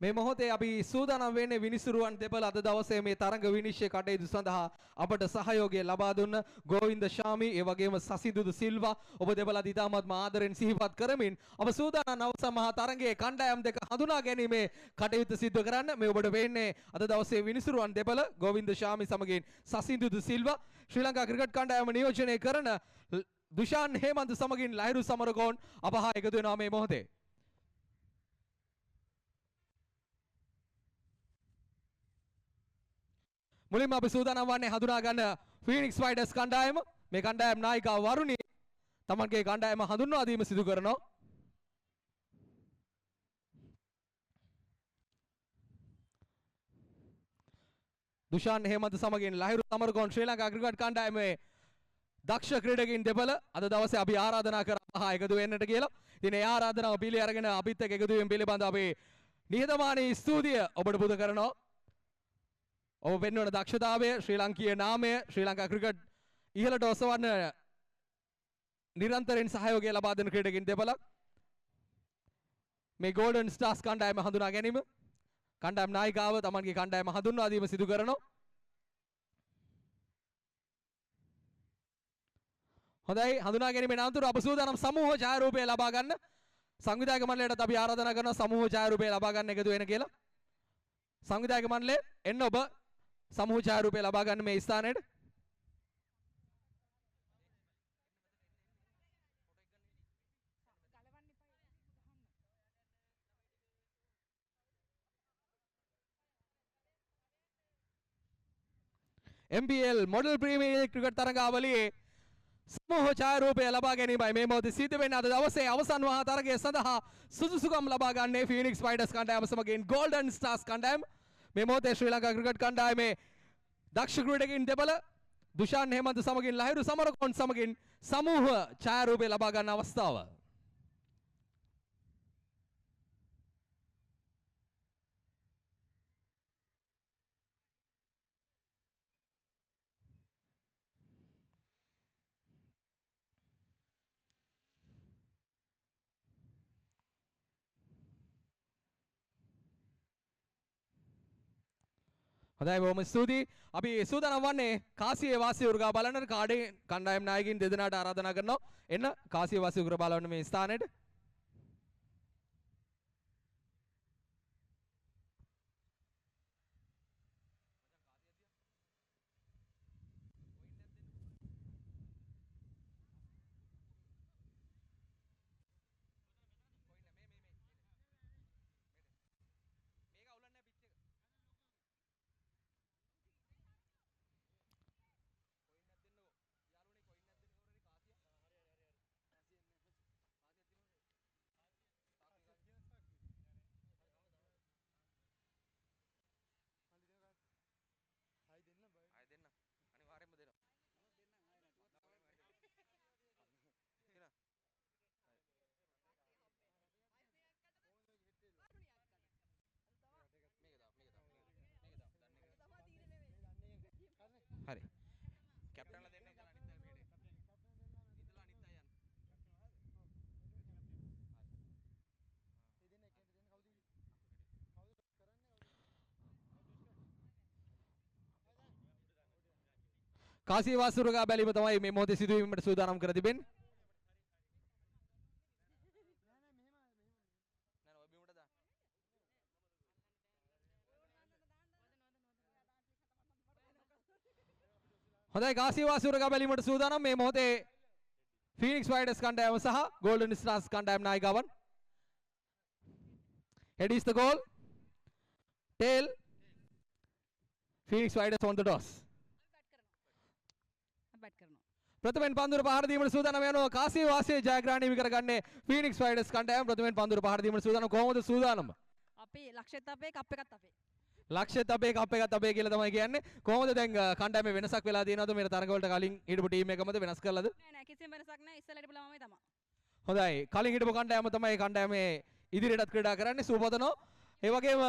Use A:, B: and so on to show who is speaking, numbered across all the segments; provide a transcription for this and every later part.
A: මේ මොහොතේ අපි සූදානම් වෙන්නේ විනිසුරුවන් දෙපළ අද දවසේ මේ තරඟ විනිශ්චය කටයුතු සඳහා අපට සහයෝගය ලබා දුන්න ගෝවින්ද ශාමි ඒ වගේම සසිදුදු සිල්වා ඔබ දෙපළ ඉතාමත් ආදරෙන් සිහිපත් කරමින් අප සූදානම් නවස මහා තරඟයේ කණ්ඩායම් දෙක හඳුනා ගැනීමේ කටයුතු සිදු කරන්න මේ ඔබට වෙන්නේ අද දවසේ විනිසුරුවන් දෙපළ ගෝවින්ද ශාමි සමගින් සසිදුදු සිල්වා ශ්‍රී ලංකා ක්‍රිකට් කණ්ඩායම නියෝජනය කරන දුෂාන් හේමන්ත සමගින් ලහිරු සමරගෝන් අප හා එකතු වෙනවා මේ මොහොතේ. මුලින්ම අපි සූදානම් වන්නේ හඳුනා ගන්න ෆීනික්ස් රයිඩර්ස් කණ්ඩායම. මේ කණ්ඩායම් නායිකාව වරුණි තමන්ගේ කණ්ඩායම හඳුන්වා දීම සිදු කරනවා. දුෂාන් හේමන්ත සමගින් ලහිරු සමරගෝන් ශ්‍රී ලංකා ක්‍රිකට් කණ්ඩායමේ දක්ෂ ක්‍රීඩකින් දෙපළ අද දවසේ අපි ආරාධනා කරා එකතු වෙන්නට කියලා. ඉතින් ඒ ආරාධනාව පිළි අරගෙන අපිත් එක්ක එකතු වීම පිළිබඳ අපේ නිහතමානී ස්තුතිය ඔබට පුද කරනවා. ඔබ පෙන්වන දක්ෂතාවය ශ්‍රී ලංකීය නාමය ශ්‍රී ලංකා ක්‍රිකට් ඉහළට ඔසවන්න නිරන්තරයෙන් සහයෝගය ලබා දෙන ක්‍රීඩකින් දෙපළක්. මේ ගෝල්ඩන් ස්ටාර්ස් කණ්ඩායම හඳුනා ගැනීම කණ්ඩායම් නායිකාව තමන්ගේ කණ්ඩායම හඳුන්වා දීම සිදු කරනවා. හොඳයි හඳුනා ගැනීමෙන් අනතුරු අප සූදානම් සමූහ ඡායාරූපය ලබා ගන්න සංවිධායක මණ්ඩලයටත් අපි ආරාධනා කරනවා සමූහ ඡායාරූපය ලබා ගන්න එකතු වෙන කියලා. සංවිධායක මණ්ඩලය එන්න ඔබ සමූහ ඡායාරූපය ලබා ගන්න මේ ස්ථානයට. MPL model premier league cricket තරඟාවලියේ සමූහ ඡායාරූපය ලබා ගැනීමයි මේ මොහොතේ සිද්ධ වෙන්නේ. අද දවසේ අවසන් මහා තරගය සඳහා සුදුසුකම් ලබා ගන්නේ ෆීනික්ස් රයිඩර්ස් කණ්ඩායම සමගින් ගෝල්ඩන් ස්ටාර්ස් කණ්ඩායම. මේ මොහොතේ ශ්‍රී ලංකා ක්‍රිකට් කණ්ඩායමේ දක්ෂ ක්‍රීඩකින් දෙපළ දුෂාන් හේමන්ත සමගින් ලහිරු සමරකෝන් සමගින් සමූහ ඡායාරූපය ලබා ගන්න අවස්ථාව. හොඳයි බොහොම ස්තුතියි. අපි සූදානම් වන්නේ කාසියේ වාසිය උරගා බලන්න කාඩේ කණ්ඩායම් නායකයින් දෙදෙනාට ආරාධනා කරනවා. එන්න කාසියේ වාසිය උරගා බලන්න මේ ස්ථානයට. හරි කැප්ටන්ලා දෙන්න ඉඳලා අනිත් අය මේඩේ ඉඳලා අනිත් අය යන්න කාසිය වාසුරුගා බැලීම තමයි මේ මොහොතේ සිදුවීමට සූදානම් කර තිබෙන්නේ. හොඳයි කාසිය වාසුරුගා බැලීමට සූදානම් මේ මොහොතේ ෆීනික්ස් රයිඩර්ස් කණ්ඩායම සහ ගෝල්ඩන් ස්ටාර්ස් කණ්ඩායම් නායිකාවන්. Head is the goal. Tail. Phoenix Riders on the toss. ප්‍රථමයෙන් පන්දුර පහර දීමට සූදානම් යනවා කාසිය වාසිය ජයග්‍රහණය කරගන්නේ ෆීනික්ස් රයිඩර්ස් කණ්ඩායම. ප්‍රථමයෙන් පන්දුර පහර දීමට සූදානම්. කොහොමද සූදානම?
B: අපි ලක්ෂෙත් අපේ කප් එකත් අපේ.
A: ලක්ෂෙත් අපේ කප් එකත් අපේ කියලා තමයි කියන්නේ. කොහොමද දැන් කණ්ඩායමේ වෙනසක් වෙලා තියෙනවද මේ තරඟ වලට කලින් හිටපු ටීම් එකමද වෙනස් කරලාද?
B: නෑ නෑ කිසිම වෙනසක් නෑ. ඉස්සෙල්ලා හිටපු ළමයි තමයි.
A: හොඳයි. කලින් හිටපු කණ්ඩායම තමයි කණ්ඩායමේ ඉදිරියටත් ක්‍රීඩා කරන්නේ. සුවපතනෝ. ඒ වගේම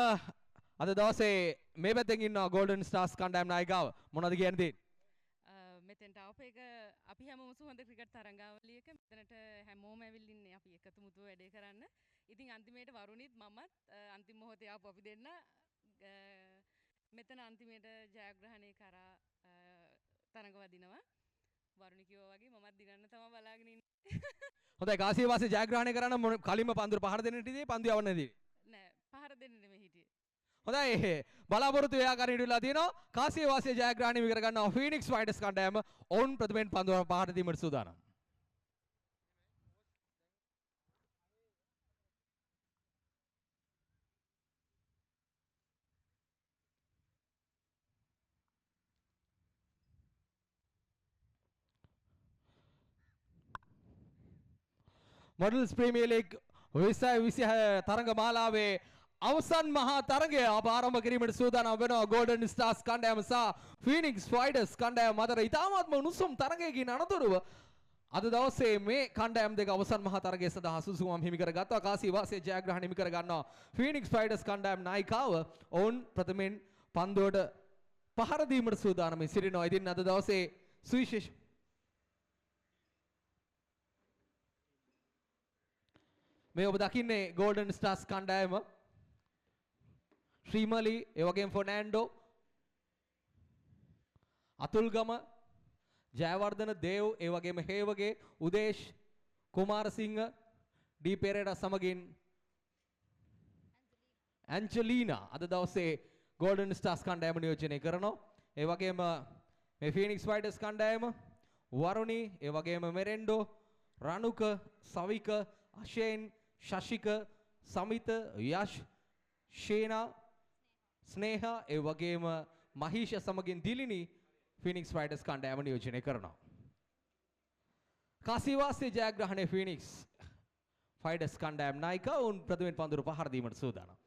A: අද දවසේ මේ පැත්තෙන් ඉන්නවා ගෝල්ඩන් ස්ටාර්ස් කණ්ඩායම් නායිකාව. මොනවද කියන්නේ?
C: මෙතෙන්ට ආපු එක අපි හැමෝම සුවඳ ක්‍රිකට් තරඟාවලියක මෙතනට හැමෝම ඇවිල්ලා ඉන්නේ අපි එකතුමුතුව වැඩේ කරන්න. ඉතින් අන්තිමේට වරුණිත් මමත් අන්තිම මොහොතේ ආපු අපි දෙන්න මෙතන අන්තිමේට ජයග්‍රහණය කරා තරඟ වදිනවා. වරුණි කිව්වා වගේ මමත් දිනන්න තමයි බලාගෙන ඉන්නේ.
A: හොඳයි කාසිය වාසිය ජයග්‍රහණය කරන්න කලින්ම පන්දුර පහර දෙන්නට ඉදී පන්දු යවන්න දී.
C: නෑ පහර දෙන්න නෙමෙයි හිටියේ.
A: හොඳයි බලාපොරොත්තු ව්‍යාකරණයට වෙලා තියෙනවා කාසිය වාසිය ජයග්‍රහණය කර ගන්නවා ෆීනික්ස් ෆයිටර්ස් කණ්ඩායම ඔවුන් ප්‍රථමයෙන් පන්දුව පහර දීමට සූදානම්. මොඩල්ස් ප්‍රීමියර් ලීග් 2026 තරඟ මාලාවේ අවසන් මහා තරඟය අප ආරම්භ කිරීමට සූදානම් වෙනවා ගෝල්ඩන් ස්ටාර්ස් කණ්ඩායම සහ ෆීනික්ස් ෆයිටර්ස් කණ්ඩායම අතර ඉතාමත්ම උණුසුම් තරඟයකින් අනතුරුව අද දවසේ මේ කණ්ඩායම් දෙක අවසන් මහා තරගය සඳහා සුසුමම් හිමි කරගත්තා. කාසී වාසිය ජයග්‍රහණ හිමි කර ගන්නවා ෆීනික්ස් ෆයිටර්ස් කණ්ඩායම් නායිකාව ඔවුන් ප්‍රථමයෙන් පන්දුවට පහර දීමට සූදානම් සිටිනවා. ඉතින් අද දවසේ සුවිශේෂ මේ ඔබ දකින්නේ ගෝල්ඩන් ස්ටාර්ස් කණ්ඩායම ශ්‍රීමලි ඒ වගේම ෆර්නෑන්ඩෝ අතුල්ගම ජයවර්ධන දේව් ඒ වගේම හේවගේ උදේශ් කුමාරසිංහ ඩී පෙරේරා සමගින් ඇන්ජලීනා අද දවසේ ගෝල්ඩන් ස්ටාර්ස් කණ්ඩායම නියෝජනය කරනවා. ඒ වගේම මේ ෆීනික්ස් ෆයිටර්ස් කණ්ඩායම වරුණි ඒ වගේම මෙරෙන්ඩෝ රණුක සවික අශේන් ශශික සමිත යශ් ශේනා ස්නේහා ඒ වගේම මහීෂ සමගින් දිලිනි ෆීනික්ස් ෆයිටර්ස් කණ්ඩායම නියෝජනය කරනවා. කාසිවාසී ජයග්‍රහණයේ ෆීනික්ස් ෆයිටර්ස් කණ්ඩායම් නායිකා උන් ප්‍රථමයෙන් පන්දුර පහර දීමට සූදානම්.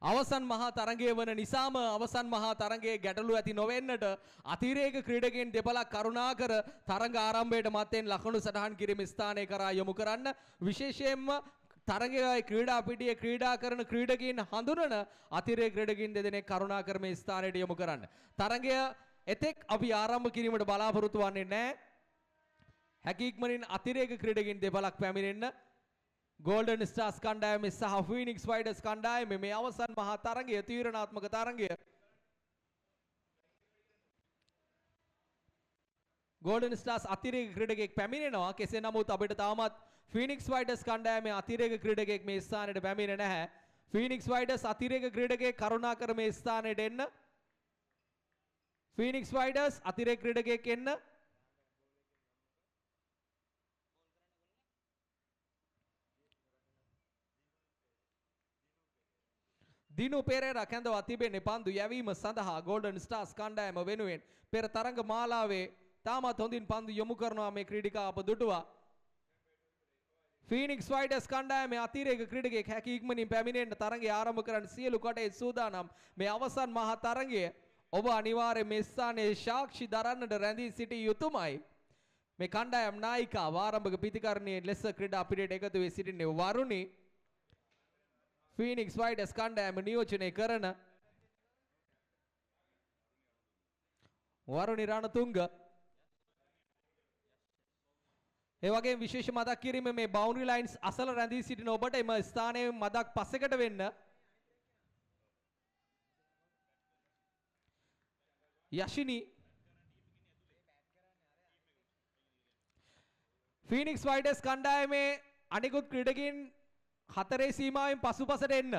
A: අවසන් මහා තරගය වන නිසාම අවසන් මහා තරගයේ ගැටලු ඇති නොවෙන්නට අතිරේක ක්‍රීඩකයන් දෙපළක් කරුණාකර තරග ආරම්භයට මත්තෙන් ලකුණු සටහන් කිරීම ස්ථානය කරා යොමු කරන්න. විශේෂයෙන්ම තරගයේ ක්‍රීඩා පිටියේ ක්‍රීඩා කරන ක්‍රීඩකයන් හඳුනන අතිරේක ක්‍රීඩකයන් දෙදෙනෙක් කරුණාකර මේ ස්ථානයට යොමු කරන්න. තරගය එතෙක් අපි ආරම්භ කිරීමට බලාපොරොත්තු වෙන්නේ නැහැ. හැකි ඉක්මනින් අතිරේක ක්‍රීඩකයන් දෙපළක් පැමිණෙන්න. ගෝල්ඩන් ස්ටාර්ස් කණ්ඩායම සහ ෆීනික්ස් ෆයිටර්ස් කණ්ඩායම මේ අවසන් මහා තරගය තීරණාත්මක තරගය ගෝල්ඩන් ස්ටාර්ස් අතිරේක ක්‍රීඩකයෙක් පැමිණෙනවා. කෙසේ නමුත් අපිට තාමත් ෆීනික්ස් ෆයිටර්ස් කණ්ඩායමේ අතිරේක ක්‍රීඩකයෙක් මේ ස්ථානයට පැමිණෙන්නේ නැහැ. ෆීනික්ස් ෆයිටර්ස් අතිරේක ක්‍රීඩකයෙක් කරුණාකර මේ ස්ථානයට එන්න. ෆීනික්ස් ෆයිටර්ස් අතිරේක ක්‍රීඩකයෙක් එන්න. දිනු පෙරේරා කැඳවා තිබෙන්නේ පන්දු යැවීම සඳහා ගෝල්ඩන් ස්ටාර්ස් කණ්ඩායම වෙනුවෙන්. පෙර තරඟ මාලාවේ තාමත් හොඳින් පන්දු යොමු කරනවා මේ ක්‍රීඩිකා අප දුටුවා. ෆීනික්ස් ෆයිටර්ස් කණ්ඩායමේ අතිරේක ක්‍රීඩකයෙක් හැකි ඉක්මනින් පැමිණෙන්න තරඟය ආරම්භ කරන්න සියලු කටයුතු සූදානම්. මේ අවසන් මහා තරඟය ඔබ අනිවාර්යයෙන් මේ ස්ථානයේ සාක්ෂි දරන්නට රැඳී සිටිය යුතුමයි. මේ කණ්ඩායම් නායිකා ආරම්භක පිතිකරණයේ ලෙස ක්‍රීඩා පිරියට එකතු වී සිටින්නේ වරුණි. ෆීනික්ස් ෆයිටර්ස් කණ්ඩායම නියෝජනය කරන වරුණි රණතුංග. ඒ වගේම විශේෂ මතක් කිරීම මේ බවුන්ඩරි ලයින්ස් අසල රැඳී සිටින ඔබට එම ස්ථානයේ මතක් පස්සෙකට වෙන්න. යෂිනි ෆීනික්ස් ෆයිටර්ස් කණ්ඩායමේ අනිකුත් ක්‍රීඩකයන් හතරේ සීමාවෙන් පසුපසට එන්න.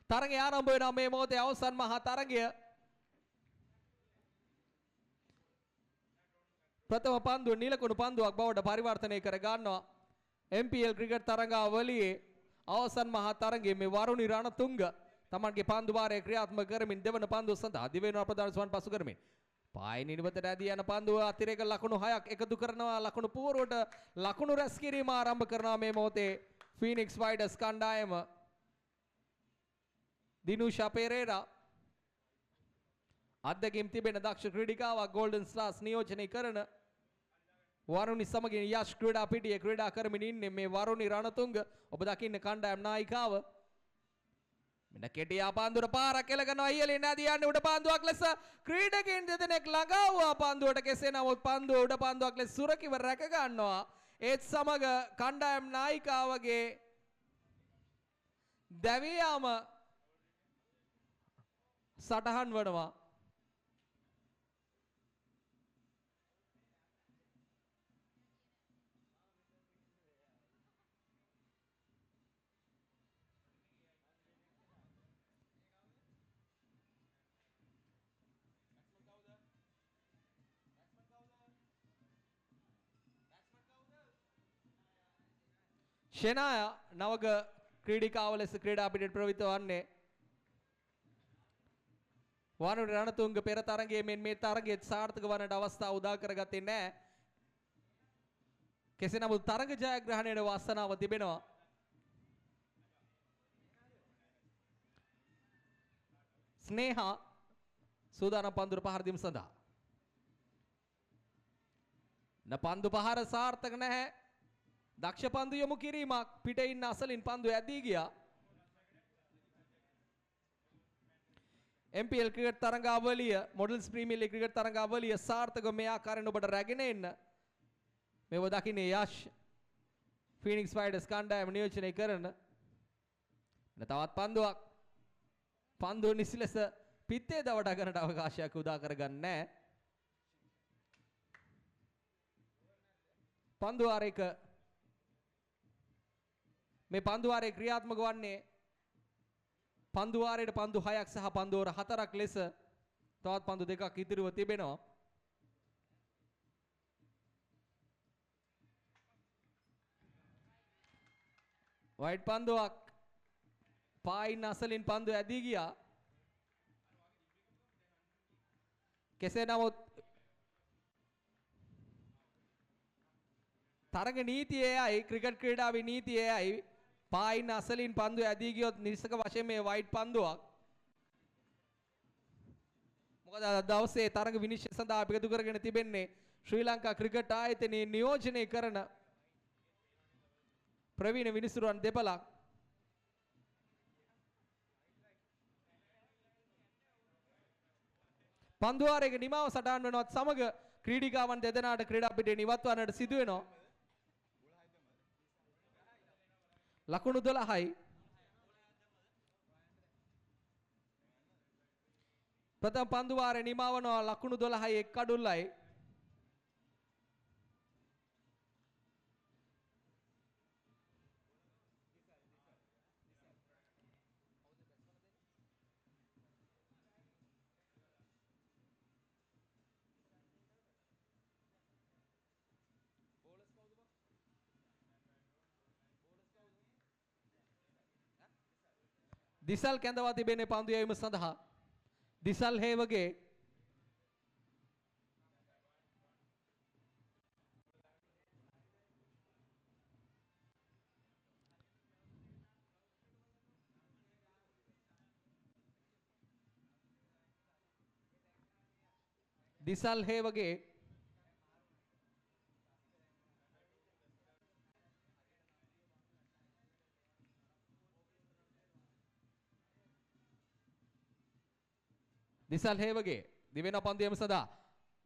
A: තරගය ආරම්භ වෙනවා මේ මොහොතේ අවසන් මහා තරගය. ප්‍රථම පන්දුව නිලකුණු පන්දුවක් බවට පරිවර්තනය කර ගන්නවා. MPL ක්‍රිකට් තරඟාවලියේ අවසන් මහා තරඟයේ මේ වරුණි රණතුංග තමන්ගේ පන්දු වාරය ක්‍රියාත්මක කරමින් දෙවන පන්දුව සඳහා දිවෙනවා ප්‍රධාන සුවන් පසු කරමින් පායි නිවතට ඇදී යන පන්දුව අතිරේක ලකුණු 6ක් එකතු කරනවා. ලකුණු පුවරුවට ලකුණු රැස් කිරීම ආරම්භ කරනවා මේ මොහොතේ ෆීනික්ස් ෆයිටර්ස් කණ්ඩායම. දිනුෂා පෙරේරා අධ්‍යක්ෂකම් තිබෙන දක්ෂ ක්‍රීඩිකාවක් ගෝල්ඩන් ස්ටාර්ස් නියෝජනය කරන වරුණි සමගින් යෂ් ක්‍රීඩා පිටියේ ක්‍රීඩා කරමින් ඉන්නේ මේ වරුණි රණතුංග. ඔබ දකින්න කණ්ඩායම් නායිකාව මෙන්න කෙටියා පන්දුර පාරක් එලකනවා ඉහළින් නැදී යන්නේ උඩ පන්දුවක් ලෙස ක්‍රීඩකයන් දෙදෙනෙක් ළඟා වූ පන්දුවට කෙසේ නමුත් පන්දුව උඩ පන්දුවක් ලෙස සුරකිව රැක ගන්නවා. ඒත් සමග කණ්ඩායම් නායිකාවගේ දැවී යාම සටහන් වනවා. ෂෙනාය නවක ක්‍රීඩිකාව ලෙස ක්‍රීඩා පිටියට ප්‍රවිත වන්නේ. වරුණි රණතුංග පෙර තරගයේ මෙන් මේ තරගයේ සාර්ථක වන්නට අවස්ථාව උදා කරගත්තේ නැහැ. කෙසේ නමුත් තරග ජයග්‍රහණයට වාසනාව තිබෙනවා. ස්නේහා සූදානම් පන්දුර පහර දීම සඳහා. පන්දු පහර සාර්ථක නැහැ. දක්ෂ පන්දු යොමු කිරීමක් පිටේ ඉන්න අසලින් පන්දු ඇදී ගියා. MPL ක්‍රිකට් තරඟාවලිය මොඩල්ස් ප්‍රීමියර් ලීග් ක්‍රිකට් තරඟාවලිය සාර්ථක මේ ආකාරයෙන් ඔබට රැගෙන එන්න මේව දකින්නේ යෂ් ෆීනික්ස් ෆයිටර්ස් කණ්ඩායම නියෝජනය කරන තවත් පන්දුවක් පන්දුව නිසි ලෙස පිත්තේ දවඩා ගන්නට අවකාශයක් උදා කරගන්නේ නැහැ. පන්දු වාරයක මේ පන්දු වාරයේ ක්‍රියාත්මක වන්නේ පන්දු වාරයට පන්දු 6ක් සහ පන්දු වර 4ක් ලෙස තවත් පන්දු දෙකක් ඉතිරිව තිබෙනවා. වයිට් පන්දුවක් පායින් අසලින් පන්දු ඇදී ගියා. කෙසේ නමුත් තරග නීතියේයි ක්‍රිකට් ක්‍රීඩාවේ නීතියේයි පායින් අසලින් පන්දු ඇදී ගියොත් නිසක වශයෙන් මේ වයිට් පන්දුවක්. මොකද අද දවසේ තරග විනිශ්චය සඳහා එකතු කරගෙන තිබෙන්නේ ශ්‍රී ලංකා ක්‍රිකට් ආයතනයේ නියෝජනය කරන ප්‍රවීණ විනිසුරුවන් දෙපළක්. පන්දු වාරයක නිමාව සටහන් වෙනවත් සමග ක්‍රීඩිකාවන් දෙදෙනාට ක්‍රීඩා පිටියෙන් ඉවත් වන්නට සිදු වෙනවා. ලකුණු 12යි. ප්‍රථම පන්දු වාරේ නිමවනවා ලකුණු 12යි එක් කඩුල්ලයි. දිසල් කැඳවා තිබෙන්නේ පන්දු යැවීම සඳහා. දිසල් හේවගේ දිසල් හේවගේ දිසල් හේවගේ දිවෙන පන්දු යම සදා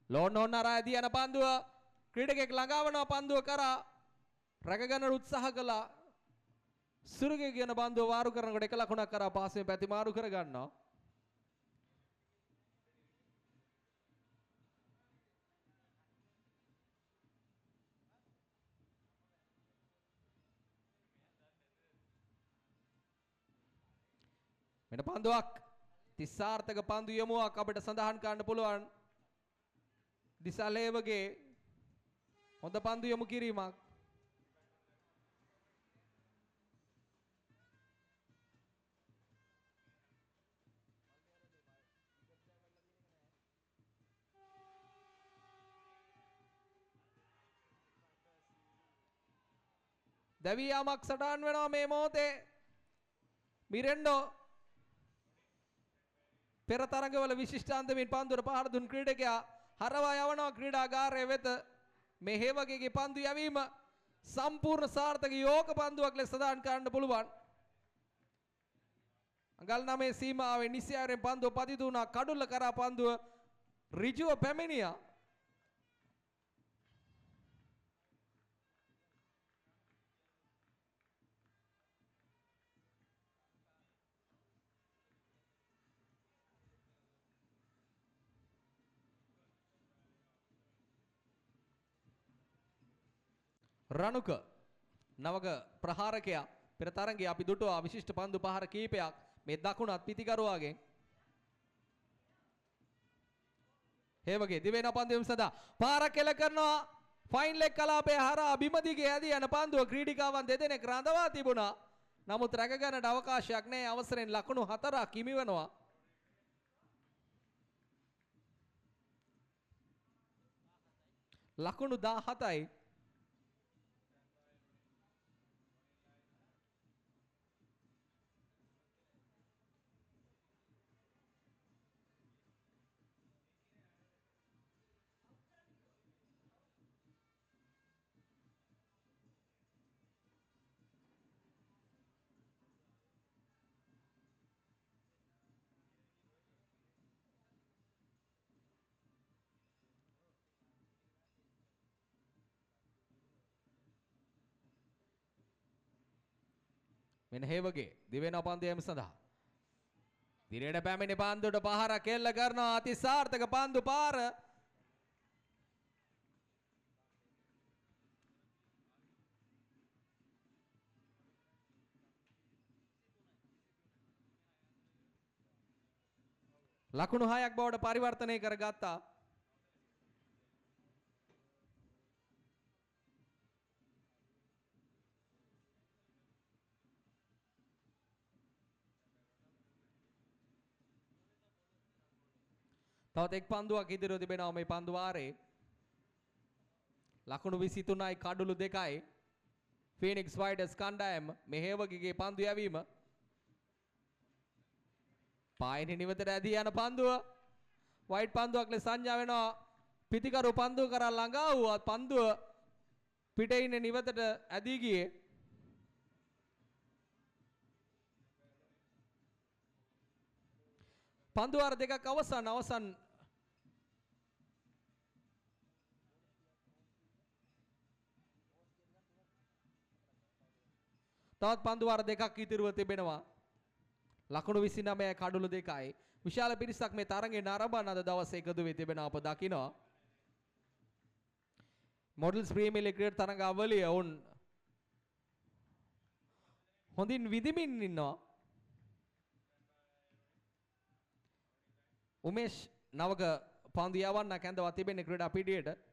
A: ලෝන් හොන්න අරාදී යන පන්දුව ක්‍රීඩකෙක් ළඟාවනවා පන්දුව කරා රැක ගන්න උත්සාහ කළා. සුරුගේ කියන පන්දුව වාරු කරනකොට එක ලකුණක් කරා පාසෙන් පැති මාරු කර ගන්නවා. මෙන්න පන්දුවක් තිස්සාර්ථක පන්දු යමුවක් අපිට සඳහන් කරන්න පුළුවන්. දිසල්හේවගේ හොඳ පන්දු යොමු කිරීමක්. දැවී යාමක් සටහන් වෙනවා මේ මොහොතේ. මිරෙන්ඩෝ පෙර තරඟවල විශිෂ්ට අන්දමින් පන්දුවට පහර දුන් ක්‍රීඩකයා හරවා යවනවා ක්‍රීඩාගාරය වෙත. මේ හේවගේගේ පන්දු යැවීම සම්පූර්ණ සාර්ථක යෝග පන්දුවක් ලෙස සඳහන් කරන්න පුළුවන්. අඟල් 9 සීමාවේ නිසියාරෙන් පන්දුව පතිත වුණා. කඩුල්ල කරා පන්දුව ඍජුව පැමිණියා. රණුක නවක ප්‍රහාරකයා පෙර තරඟයේ අපි දුටුවා විශිෂ්ට පන්දු පහර කීපයක් මේ දකුණත් පිටිකරුවාගෙන්. හේවගේ දිවෙන පන්දුවම සදා පාරක් කෙල කරනවා. ෆයින් ලෙග් කලාපයේ හරහා බිම දිගේ ඇදී යන පන්දුව ක්‍රීඩිකාවන් දෙදෙනෙක් රඳවා තිබුණා. නමුත් රැක ගන්නට අවකාශයක් නැහැ. අවසරෙන් ලකුණු 4ක් හිමිවනවා. ලකුණු 17යි. මෙන්න හේවගේ දිවෙන පන්දුවම සඳහා දිරේට පැමිණි පන්දුවට පහර කෙල්ල කරනවා. අති සාර්ථක පන්දු පාර. ලකුණු 6ක් බවට පරිවර්තනය කරගත්තා. තවත් එක් පන්දුවක් ඉදිරිය තිබෙනවා මේ පන්දු වාරේ. ලකුණු 23යි කඩුළු 2යි. ෆීනික්ස් රයිඩර්ස් කණ්ඩායම මේ හේවගේගේ පන්දු යැවීම. පායනේ නිවතට ඇදී යන පන්දුව වයිට් පන්දුවක් ලෙස සංඥා වෙනවා. පිටිකරු පන්දුව කරා ළඟා වුවත් පන්දුව පිටේ ඉන්න නිවතට ඇදී ගියේ. පන්දු වාර දෙකක් අවසන් තවත් පන්දු වාර දෙකක් ඉතිරිව තිබෙනවා. ලකුණු 29 කඩුළු 2යි. විශාල පිරිසක් මේ තරඟේ නරඹන අද දවසේ එකතු වෙ තිබෙන අප දකිනවා. මොඩල්ස් ප්‍රීමියර් ලීග් ක්‍රිකට් තරඟාවලිය වුන් හොඳින් විඳිමින් ඉන්නවා. උමේෂ් නවක පන්දු යවන්න කැඳවා තිබෙන්නේ ක්‍රීඩා පිටියට.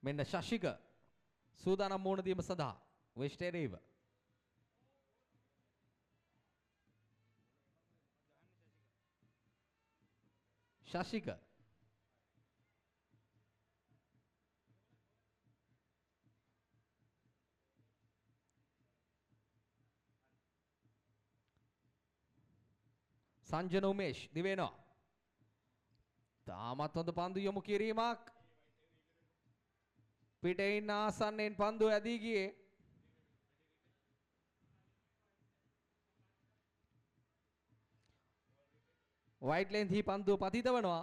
A: මෙන්න ශශික සූදානම් මුහුණ දීම සඳහා වෙස්ට් එරේව. ශශික සංජන උමේෂ් දිවෙනවා. තාමත් හොඳ පන්දු යොමු කිරීමක්. පිටේ ඉන්න ආසන්නයෙන් පන්දු ඇදී ගියේ. වයිට් ලේන්ත් හි පන්දුව පතිත වනවා.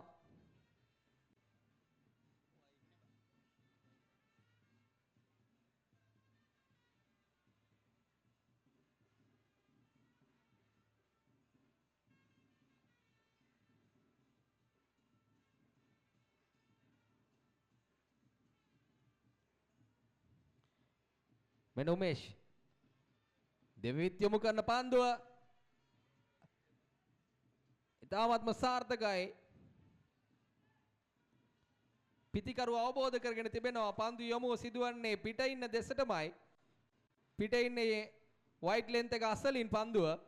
A: මෙන්න උමේෂ් දෙවිත් යොමු කරන පන්දුව ඉතාමත්ම සාර්ථකයි. පිතිකරු අවබෝධ කරගෙන තිබෙනවා පන්දු යොමුව සිදුවන්නේ පිට ඉන්න දෙසටමයි. පිට ඉන්නේ වයිට් ලෙන්ත් එක අසලින් පන්දුව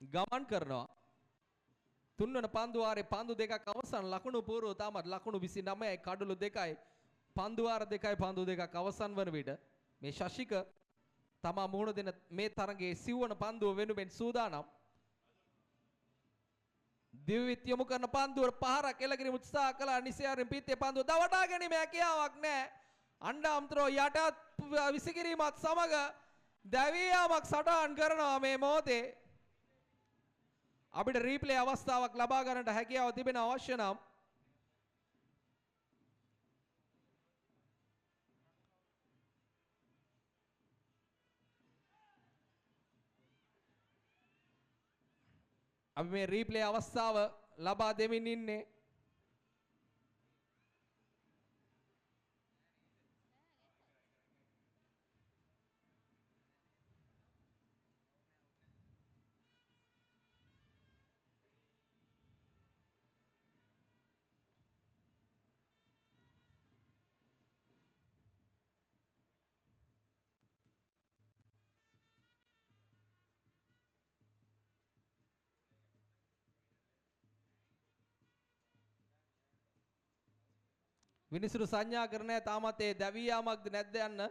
A: ගමන් කරනවා. තුන්වන පන්දු වාරේ පන්දු දෙකක් අවසන් ලකුණු පූර්ව තාමත් ලකුණු 29යි කඩලු 2යි පන්දු වාර 2යි පන්දු දෙකක් අවසන් වන විට මේ ශශික තමා මුහුණ දෙන මේ තරගයේ සිව්වන පන්දුව වෙනුවෙන් සූදානම්. දිවිවිත් යොමු කරන පන්දුව පහරක් එළකිරීම උත්සාහ කළා නිසියාරින් පිත්තේ පන්දුව දවටා ගැනීම හැකියාවක් නැහැ. අණ්ඩාම්තරෝ යටත් විසිකිරීමත් සමග දැවී යාමක් සටහන් කරනවා මේ මොහොතේ. අපිට රීප්ලේ අවස්ථාවක් ලබා ගන්නට හැකියාව තිබෙන අවශ්‍ය නම් අපි මේ රීප්ලේ අවස්ථාව ලබා දෙමින් ඉන්නේ. විනිසුරු සංඥා කරන තාමත් ඒ දැවී යාමක්ද නැද්ද යන්න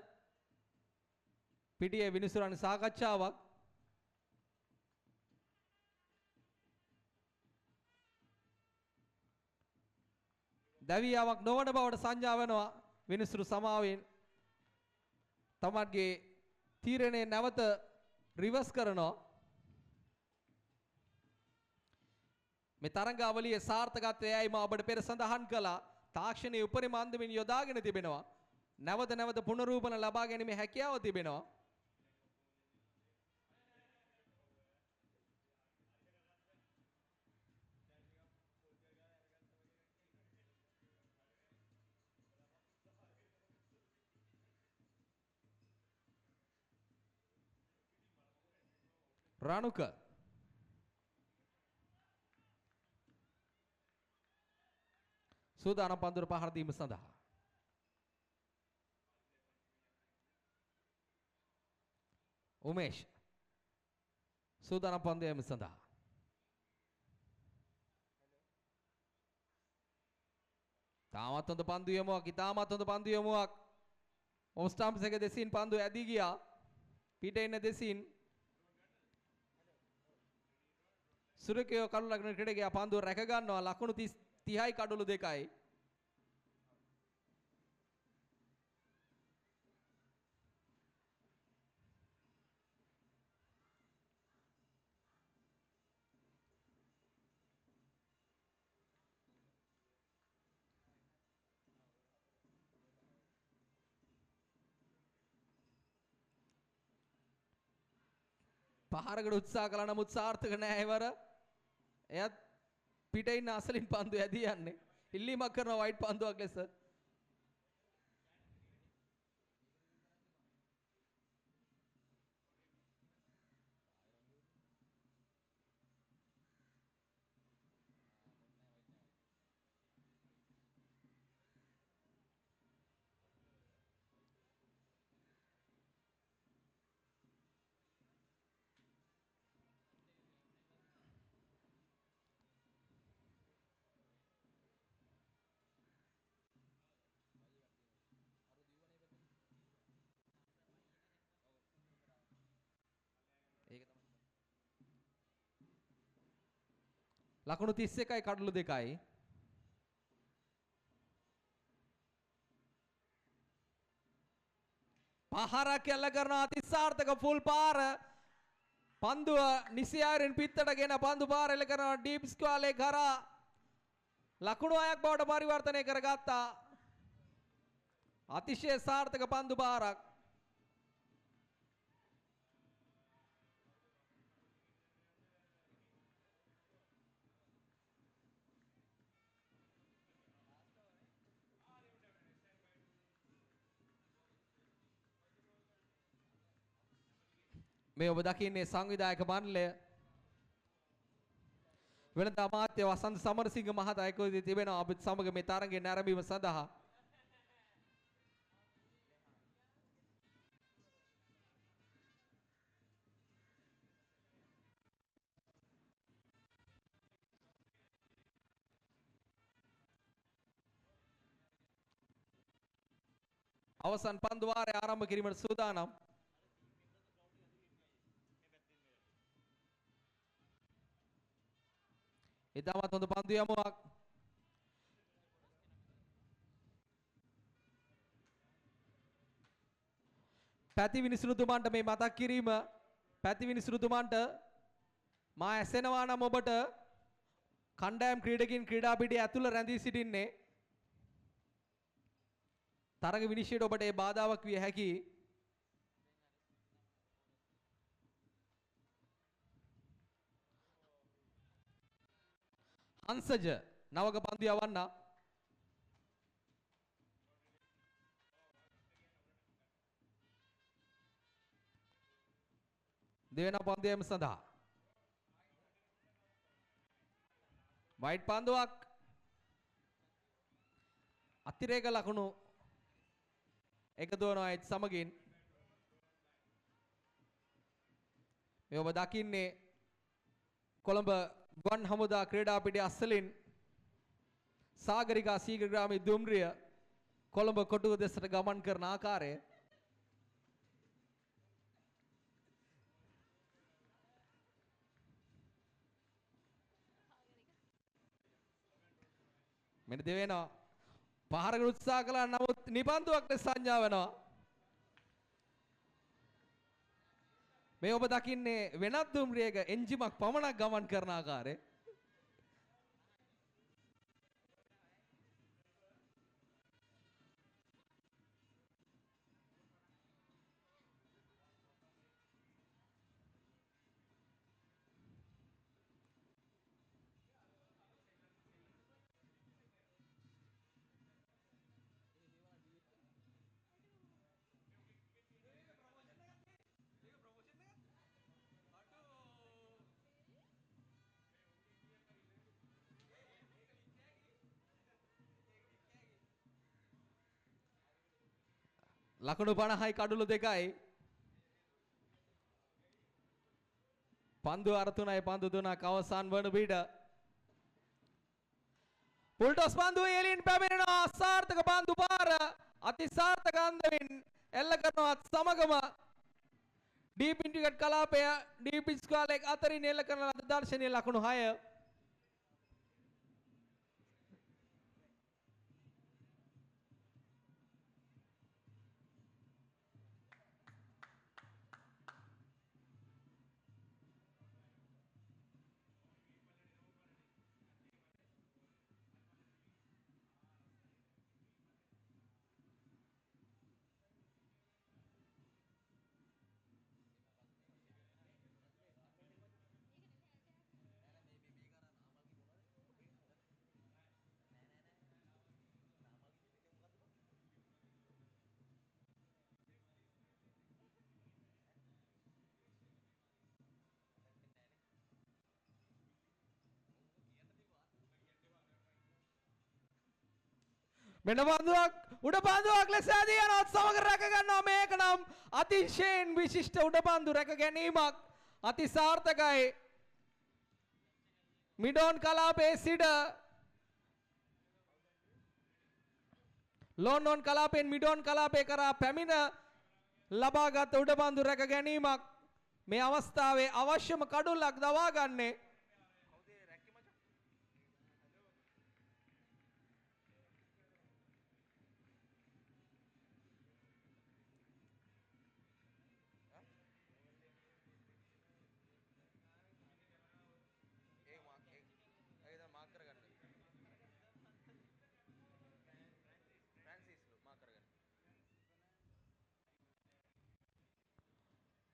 A: පිටියේ විනිසුරන් සාකච්ඡාවක්. දැවී යාමක් නොවන බවට සංඥා වෙනවා. විනිසුරු සමාවෙන් තමන්ගේ තීරණය නැවත රිවර්ස් කරනවා. මේ තරඟාවලියේ සාර්ථකත්වයයි මා ඔබට පෙර සඳහන් කළා. තාක්ෂණයේ උපරිම අන්දමින් යොදාගෙන තිබෙනවා. නැවත නැවත පුනරූපන ලබා ගැනීමේ හැකියාව තිබෙනවා. රණුක සූදානම් පන්දුර පහර දීම සඳහා. උමේෂ් සූදානම් පන්දු යෑම සඳහා. තාමත් හොඳ පන්දු යමුවක්. ඉතාමත් හොඳ පන්දු යමුවක්. ඔෆ් ස්ටම්ප්ස් එක දෙසින් පන්දු ඇදී ගියා. පිට එන්න දෙසින් සුරකයෝ කඩු ලගන ක්‍රීඩකයා පන්දුව රැක ගන්නවා. ලකුණු 30යි කඩලු 2යි. පහරකට උත්සාහ කළා නමුත් සාර්ථක නෑ එවර. එයත් පිට ඉන්න අසලින් පන්දු ඇදී යන්නේ. ඉල්ලීමක් කරන වයිට් පන්දුවක් ලෙස. ලකුණු 31යි කඩලු 2යි. පහරක් එල්ල කරන අතිසාර්ථක ෆුල් පාර. පන්දුව නිසියාරින් පිත්තටගෙන පන්දු පාර එල්ල කරන ඩීප් ස්ක්වාලේ කරා ලකුණු 6ක් බවට පරිවර්තනය කරගත්තා. අතිශය සාර්ථක පන්දු පාරක්. මේ ඔබ දකින්නේ සංවිධායක මණ්ඩලය. වෙනද අමාත්‍ය වසන්ත සමරසිංහ මහතා එක්ව තිබෙනවා අපිත් සමග මේ තරඟයේ නැරඹීම සඳහා. අවසන් පන්දු වාරය ආරම්භ කිරීමට සූදානම්. ඉතාමත් හොඳ පන්දු යමුවක්. පැති විනිසුරුතුමන්ට මේ මතක් කිරීම, පැති විනිසුරුතුමන්ට මා ඇසෙනවා නම් ඔබට කණ්ඩායම් ක්‍රීඩකින් ක්‍රීඩා පිටියේ ඇතුළ රැඳී සිටින්නේ තරග විනිශ්චයට ඔබට ඒ බාධාවක් විය හැකි. හංසජ නවක පන්දු යවන්න. දෙවන පන්දු යම සඳහා වයිට් පන්දුවක්. අතිරේක ලකුණු එකතු වනවා ඒත් සමගින්. මේ ඔබ දකින්නේ කොළඹ ගුවන් හමුදා ක්‍රීඩා පිටිය අස්සලින් සාගරිකා සීග්‍රාමී දුම්රිය කොළඹ කොටුව දෙසට ගමන් කරන ආකාරය. මෙන්න දෙවෙනවා. පහරකට උත්සාහ කළා නමුත් නිබන්දුවක් ලෙස සංඥා වෙනවා. මේ ඔබ දකින්නේ වෙනත් දුම්රියක එන්ජිමක් පමණක් ගමන් කරන ආකාරය. ලකුණු 50යි කඩුළු 2යි. පන්දු අර 3යි පන්දු 3ක් අවසන් වන විට පුල්ටොස් පන්දුව එලින් පැමිණෙනවා. අසාර්ථක පන්දු පාර අතිසාර්ථක අන්දමින් එල්ල කරනවත් සමගම ඩීපින් ටිකට් කලාපය ඩීපින් ස්ක්වාලෙක් අතරින් එල්ල කරන ලද දර්ශනීය ලකුණු 6. මෙන්න පන්දුවක් උඩ පන්දුවක් ලෙස ඇදී යනවත් සමග රැක ගන්නවා. මේක නම් අතිශයින් විශිෂ්ට උඩ පන්දු රැක ගැනීමක්. අති සාර්ථකයි. මිඩෝන් කලාපයේ සිට ලොන්ඩන් කලාපයෙන් මිඩෝන් කලාපය කරා පැමිණ ලබාගත් උඩ පන්දු රැක ගැනීමක්. මේ අවස්ථාවේ අවශ්‍යම කඩුල්ලක් දවා ගන්නේ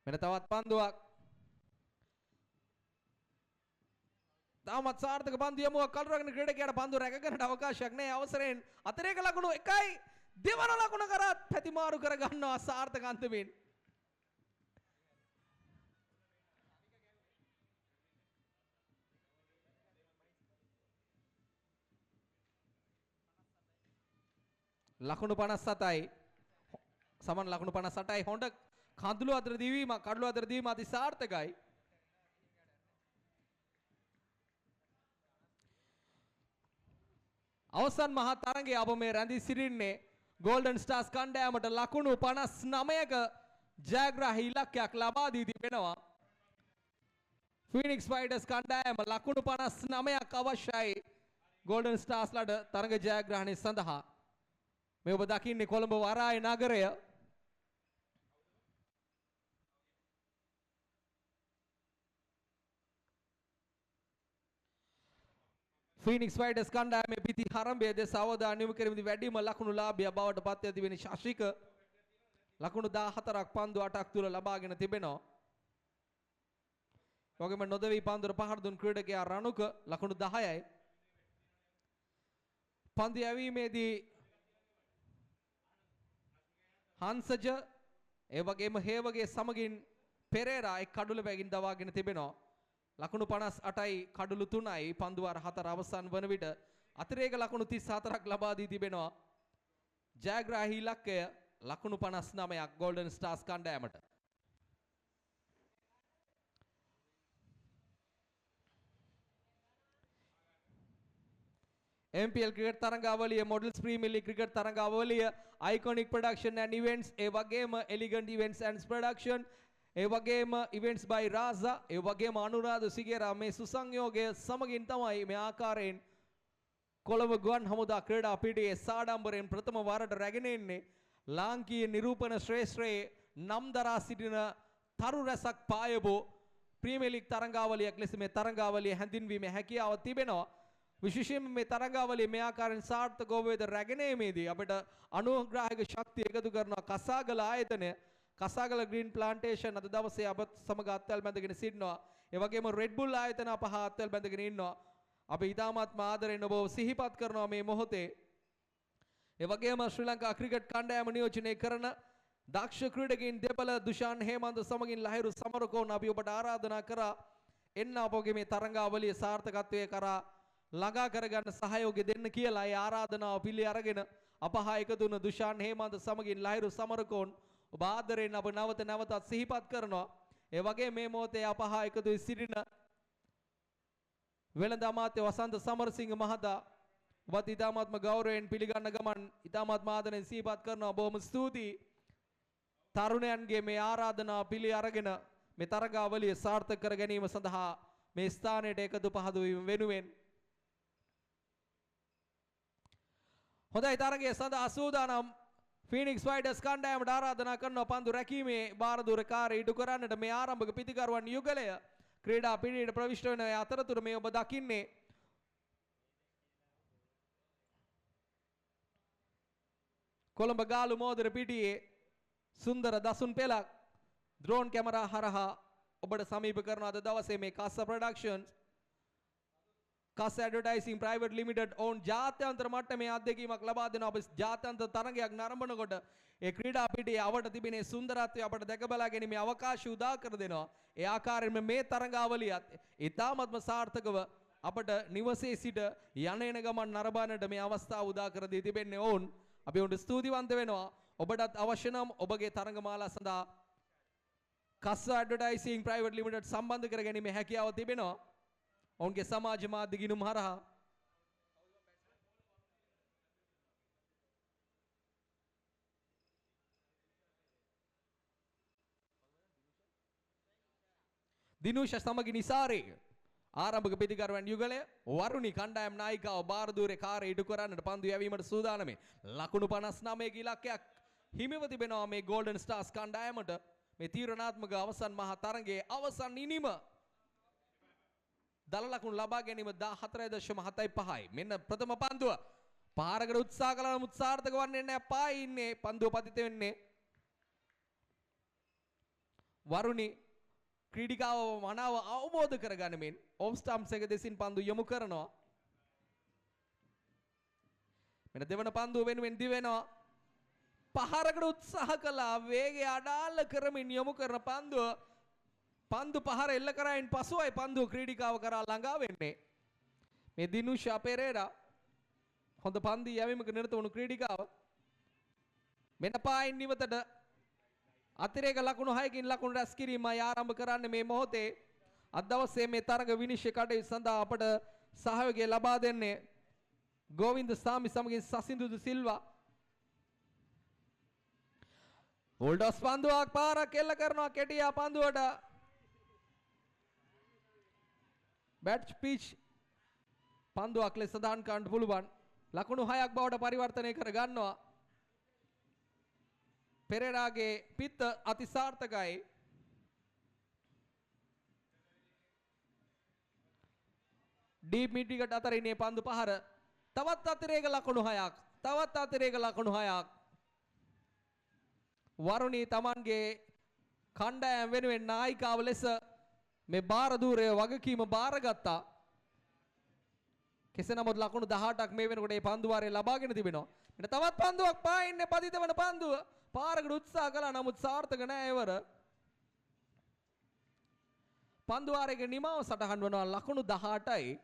A: මෙන්න තවත් පන්දුවක්. තාමත් සාර්ථක පන්දු යමුවක් කළුරගෙන ක්‍රීඩකයාට පන්දු රැකගන්නට අවකාශයක් නැහැ. අවසරයෙන් අතිරේක ලකුණු 1යි දෙවන ලකුණ කරත් පැතිමාරු කර ගන්නවා සාර්ථක අන්තමින්. ලකුණු 57යි. සමන් ලකුණු 58යි. හොඳ කඳුළු අතර දීවීම කඩළු අතර දීවීම අති සාර්ථකයි. අවසන් මහා තරගයේ අප මේ රැඳී සිටින්නේ ගෝල්ඩන් ස්ටාර්ස් කණ්ඩායමට ලකුණු 59ක ජයග්‍රාහී ඉලක්කයක් ලබා දී තිබෙනවා. ෆීනික්ස් ෆයිටර්ස් කණ්ඩායම ලකුණු 59ක් අවශ්‍යයි ගෝල්ඩන් ස්ටාර්ස්ලාට තරග ජයග්‍රහණය සඳහා. මේ ඔබ දකින්නේ කොළඹ වරාය නගරය. ෆීනික්ස් ෆයිටර්ස් කණ්ඩායමේ පිටි හරඹය දෙස අවධානය යොමු කිරීමේදී වැඩිම ලකුණු ලාභියා බවට පත් වී තිබෙන ශාශික ලකුණු 14ක් පන්දු 8ක් තුල ලබාගෙන තිබෙනවා. වගේම නොදවි පන්දුර පහර දුන් ක්‍රීඩකයා රණුක ලකුණු 10යි. පන්දු යැවීමේදී හංසජ ඒ වගේම හේවගේ සමගින් පෙරේරා එක් කඩුල බැගින් දවාගෙන තිබෙනවා. ලකුණු 58යි කඩුළු 3යි පන්දු වාර 4 අවසන් වන විට අතිරේක ලකුණු 34ක් ලබා දී තිබෙනවා. ජයග්‍රාහී ඉලක්කය ලකුණු 59ක් ගෝල්ඩන් ස්ටාර්ස් කණ්ඩායමට. MPL ක්‍රිකට් තරඟාවලිය මොඩල්ස් ප්‍රීමියර් ලීග් ක්‍රිකට් තරඟාවලිය අයිකොනික් ප්‍රොඩක්ෂන් ඇන්ඩ් ඉවෙන්ට්ස් ඒ වගේම එලිගන්ට් ඉවෙන්ට්ස් ඇන්ඩ් ප්‍රොඩක්ෂන් ඒ වගේම ඉවෙන්ට්ස් බයි රාසා ඒ වගේම අනුරාධ සිගේරා මේ සුසංයෝගය සමගින් තමයි මේ ආකාරයෙන් කොළඹ ගුවන් හමුදා ක්‍රීඩා පිටියේ සාඩම්බරයෙන් ප්‍රථම වරට රැගෙන එන්නේ ලාංකීය නිරූපණ ශ්‍රේෂ්ඨයේ නම් දරා සිටින තරු රැසක් පායබෝ ප්‍රීමියර් ලීග් තරඟාවලියක් ලෙස මේ තරඟාවලිය හැඳින්වීමේ හැකියාව තිබෙනවා. විශේෂයෙන්ම මේ තරඟාවලිය මේ ආකාරයෙන් සාර්ථකව වේද රැගෙනීමේදී අපිට අනුග්‍රාහක ශක්තිය එකතු කරන කසාගල ආයතනය කසාගල ග්‍රීන් ප්ලාන්ටේෂන් අද දවසේ අප සමග අත්වැල් බැඳගෙන සිටිනවා. ඒ වගේම රෙඩ් බුල් ආයතන අප හා අත්වැල් බැඳගෙන ඉන්නවා. අපි ඉතාමත් ආදරෙන් ඔබව සිහිපත් කරනවා මේ මොහොතේ. ඒ වගේම ශ්‍රී ලංකා ක්‍රිකට් කණ්ඩායම නියෝජනය කරන දක්ෂ ක්‍රීඩකයින් දෙපළ දුෂාන් හේමන්ත සමගින් ලහිරු සමරකෝන් අපි ඔබට ආරාධනා කරා එන්න අපගේ මේ තරඟාවලිය සාර්ථකත්වයේ කරා ළඟා කරගන්න සහයෝගය දෙන්න කියලා ඒ ආරාධනාව පිළි අරගෙන අප හා එකතු වුණ දුෂාන් හේමන්ත සමගින් ලහිරු සමරකෝන් ඔබ ආදරෙන් අප නැවතත් සිහිපත් කරනවා. ඒ වගේ මේ මොහොතේ අප හා එකතු වී සිටින වෙළඳ අමාත්‍ය වසන්ත සමරසිංහ මහතා ඔබත් ඉතාමත්ම ගෞරවයෙන් පිළිගන්න ගමන් ඉතාමත්ම ආදරෙන් සිහිපත් කරනවා. බොහොම ස්තුතියි. තරුණයන්ගේ මේ ආරාධනාව පිළි අරගෙන මේ තරඟාවලිය සාර්ථක කර ගැනීම සඳහා මේ ස්ථානයට එකතු පහදු වීම වෙනුවෙන් හොඳයි තරගයේ සඳහා සූදානම් ෆීනික්ස් ෆයිටර්ස් කණ්ඩායමට ආරාධනා කරනවා පන්දු රැකීමේ භාරදූර කාර්ය ඉටු කරන්නට මේ ආරම්භක පිතිකරුවන් යුගලය ක්‍රීඩා පිටියට ප්‍රවිෂ්ඨ වෙන අතරතුර මේ ඔබ දකින්නේ කොළඹ ගාලු මෝදර පිටියේ සුන්දර දසුන් පෙළක් ඩ්‍රෝන් කැමරා හරහා ඔබට සමීප කරන අද දවසේ මේ කස්ස ප්‍රොඩක්ෂන්ස් කස් ඇඩ්වර්ටයිසිං ප්‍රයිවට් ලිමිටඩ් ඕන් ජාත්‍යන්තර මට්ටමේ අත්දැකීමක් ලබා දෙනවා. අප ජාත්‍යන්තර තරගයක් නරඹනකොට ඒ ක්‍රීඩා පිටියේ අවට තිබෙන සුන්දරත්වය අපට දැක බලා ගැනීමේ අවකාශය උදා කර දෙනවා. ඒ ආකාරයෙන්ම මේ තරඟාවලියත් ඉතාමත්ම සාර්ථකව අපට නිවසේ සිට යන එන ගමන් නරඹන්නට මේ අවස්ථාව උදා කර දී තිබෙන්නේ ඕන්. අපි උන්ට ස්තුතිවන්ත වෙනවා. ඔබටත් අවශ්‍ය නම් ඔබගේ තරඟමාලා සඳහා කස්ස ඇඩ්වර්ටයිසිං ප්‍රයිවට් ලිමිටඩ් සම්බන්ධ කර ගැනීමේ හැකියාව තිබෙනවා. ඔවුන්ගේ සමාජ මාධ්‍ය ගිණුම් හරහා දිනුෂ සමග නිසාරේ ආරම්භක පිතිකරුවන් යුගලය වරුණි කණ්ඩායම් නායිකාව බාරදූරේ කාර්ය ඉටු කරන්නට පන්දු යැවීමට සූදානම්ේ ලකුණු 59ක ඉලක්කයක් හිමිව තිබෙනවා මේ ගෝල්ඩන් ස්ටාර්ස් කණ්ඩායමට මේ තීරණාත්මක අවසන් මහා තරගයේ අවසන් ඉනිම දල ලකුණු ලබා ගැනීම 14.75යි. මෙන්න ප්‍රථම පන්දුව පාරකට උත්සාහ කළා නමුත් සාර්ථක වන්නේ නැහැ. පායි ඉන්නේ පන්දුව පතිත වෙන්නේ වරුණි ක්‍රීඩිකාව මනාව අවබෝධ කරගන්නමින් ඔෆ් ස්ටම්ප්ස් එක දෙසින් පන්දු යොමු කරනවා. මෙන්න දෙවන පන්දුව වෙනුවෙන් දිවෙනවා. පහරකට උත්සාහ කළා වේගය අඩාල කරමින් යොමු කරන පන්දු පහර එල්ල කරයින් පසුවයි පන්දුව ක්‍රීඩිකාව කරා ළඟා වෙන්නේ. මේ දිනුෂා පෙරේරා හොඳ පන්දු යැවීමක නිරත වුණු ක්‍රීඩිකාව මෙන්න පායින් නිවතට අතිරේක ලකුණු 6කින් ලකුණු රැස් කිරීමයි ආරම්භ කරන්නේ මේ මොහොතේ. අද දවසේ මේ තරඟ විනිශ්චය කටයුතු සඳහා අපට සහයෝගය ලබා දෙන්නේ ගෝවින්ද සාමි සමගින් සසින්දුදු සිල්වා. ඕල්ඩස් පන්දුවක් පාරක් එල්ල කරනවා කෙටියා පන්දුවට. බැට් පිච් පන්දුවක් ලෙස සඳහන් කරන්න පුළුවන්. ලකුණු 6ක් බවට පරිවර්තනය කර ගන්නවා. පෙරේරාගේ පිත්ත අතිසාර්ථකයි. ඩීප් මිඩ් විකට් අතරින් පන්දු පහර. තවත් අතිරේක ලකුණු 6ක්. තවත් අතිරේක ලකුණු 6ක්. වරුණී තමන්ගේ කණ්ඩායම වෙනුවෙන් නායිකාව ලෙස මේ බාර දූරය වගකීම බාරගත්තා. කෙසේ නමුත් ලකුණු 18ක් මේ වෙනකොට මේ පන්දු වාරයේ ලබාගෙන තිබෙනවා. මෙන්න තවත් පන්දුවක් පායින්නේ පතිත වන පන්දුව. පාරකට උත්සාහ කළා නමුත් සාර්ථක නෑ එවර. පන්දු වාරයේ නිමාව සටහන් වෙනවා ලකුණු 18යි.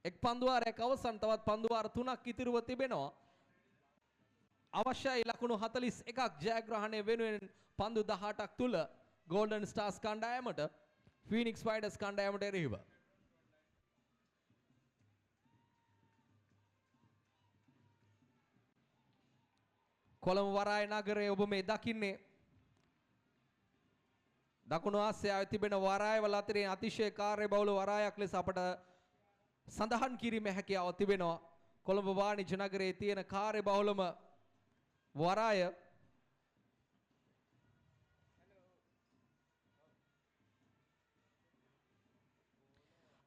A: එක් පන්දු වාරයක් අවසන් තවත් පන්දු වාර 3ක් ඉතිරිව තිබෙනවා. අවශ්‍යයි ලකුණු 41ක් ජයග්‍රහණය වෙනුවෙන් පන්දු 18ක් තුල ගෝල්ඩන් ස්ටාර්ස් කණ්ඩායමට ෆීනික්ස් ෆයිටර්ස් කණ්ඩායමට එරෙහිව. කොළඹ වරාය නගරයේ ඔබ මේ දකින්නේ දකුණු ආසියාවේ තිබෙන වරායවල අතරින් අතිශය කාර්යබහුල වරායක් ලෙස අපට සඳහන් කිරීමේ හැකියාව තිබෙනවා. කොළඹ වාණිජ්‍ය නගරයේ තියෙන කාර්යබහුලම වරාය.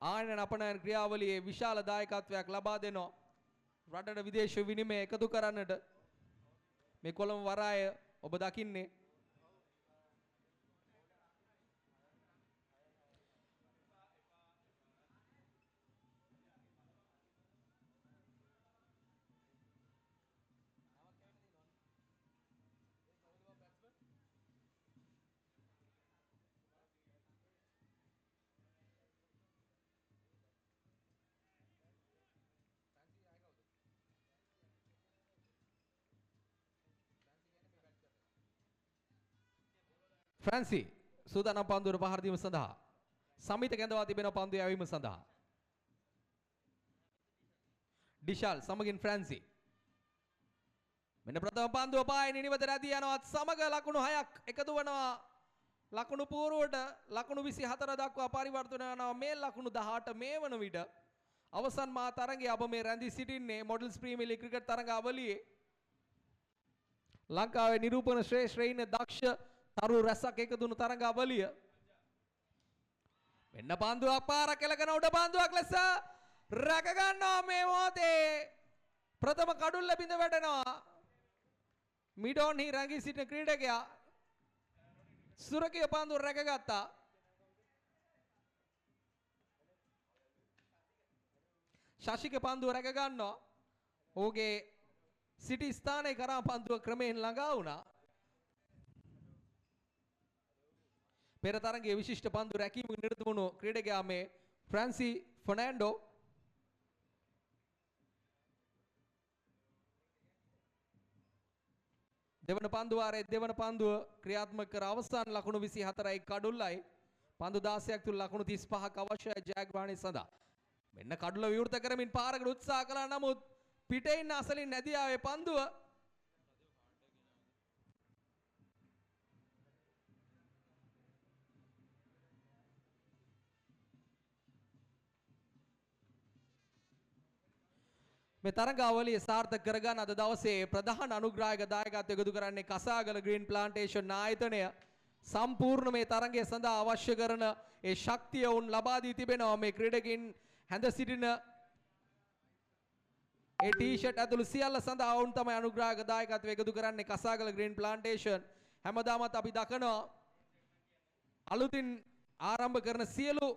A: ආයන අපනයන ක්‍රියාවලියේ විශාල දායකත්වයක් ලබා දෙනවා. රටට විදේශ විනිමය එකතු කරන්නට මේ කොළඹ වරාය ඔබ දකින්නේ. ෆ්‍රැන්සි සූදානම් පන්දුවට පහර දීම සඳහා සමිත කැඳවා තිබෙන පන්දු යැවීම සඳහා ඩිෂාල් සමගින් ෆ්‍රැන්සි මෙන්න ප්‍රථම පන්දුව පායන නිවත රැදී යනවත් සමග ලකුණු 6ක් එකතු වෙනවා. ලකුණු පූර්වට ලකුණු 24 දක්වා පරිවර්තන වෙනවා. මේ ලකුණු 18 මේ වන විට අවසන් මා තරගයේ අප මේ රැඳී සිටින්නේ මොඩල්ස් ප්‍රීමියර් ලීග් ක්‍රිකට් තරගාවලියේ ලංකාවේ නිරූපණ ශ්‍රේෂ්ඨ ඉන්න දක්ෂ තරු රැසක් එකතු වුණු තරගාවලිය. මෙන්න පන්දුවක් පාරක් එලකන උඩ පන්දුවක් ලෙස රැක ගන්නවා මේ මොහොතේ. ප්‍රථම කඩුල්ල බිඳ වැටෙනවා. මිඩෝන් හි රැඟී සිටින ක්‍රීඩකයා සුරකිය පන්දුව රැකගත්තා. ශශික පන්දුව රැක ගන්නවා. ඔහුගේ සිටි ස්ථානයේ කරා පන්දුව ක්‍රමයෙන් ළඟා වුණා. පෙර තරගයේ විශිෂ්ට පන්දු රැකීමක නිරත වුණු ක්‍රීඩකයා මේ ෆ්‍රැන්සි ෆර්නෑන්ඩෝ. දෙවන පන්දු වාරයේ දෙවන පන්දුව ක්‍රියාත්මක කර අවසන් ලකුණු 24යි කඩුල්ලයි. පන්දු 16ක් තුල ලකුණු 35ක් අවශ්‍යයි ජයග්‍රහණය සඳහා. මෙන්න කඩුල විවෘත කරමින් පාරකට උත්සාහ කළා නමුත් පිටේ ඉන්න අසලින් නැදී ආවේ පන්දුව. මේ තරගාවලිය සාර්ථක කරගන්න අද දවසේ ප්‍රධාන අනුග්‍රාහක දායකත්වය එකතු කරන්නේ කසාගල ග්‍රීන් ප්ලාන්ටේෂන් ආයතනය. සම්පූර්ණ මේ තරගය සඳහා අවශ්‍ය කරන ඒ ශක්තිය උන් ලබා දී තිබෙනවා. මේ ක්‍රීඩකින් හැඳ සිටින ඒ ටී-ෂර්ට් ඇතුළු සියල්ල සඳහා උන් තමයි අනුග්‍රාහක දායකත්වය එකතු කරන්නේ කසාගල ග්‍රීන් ප්ලාන්ටේෂන්. හැමදාමත් අපි දකිනවා අලුතින් ආරම්භ කරන සියලු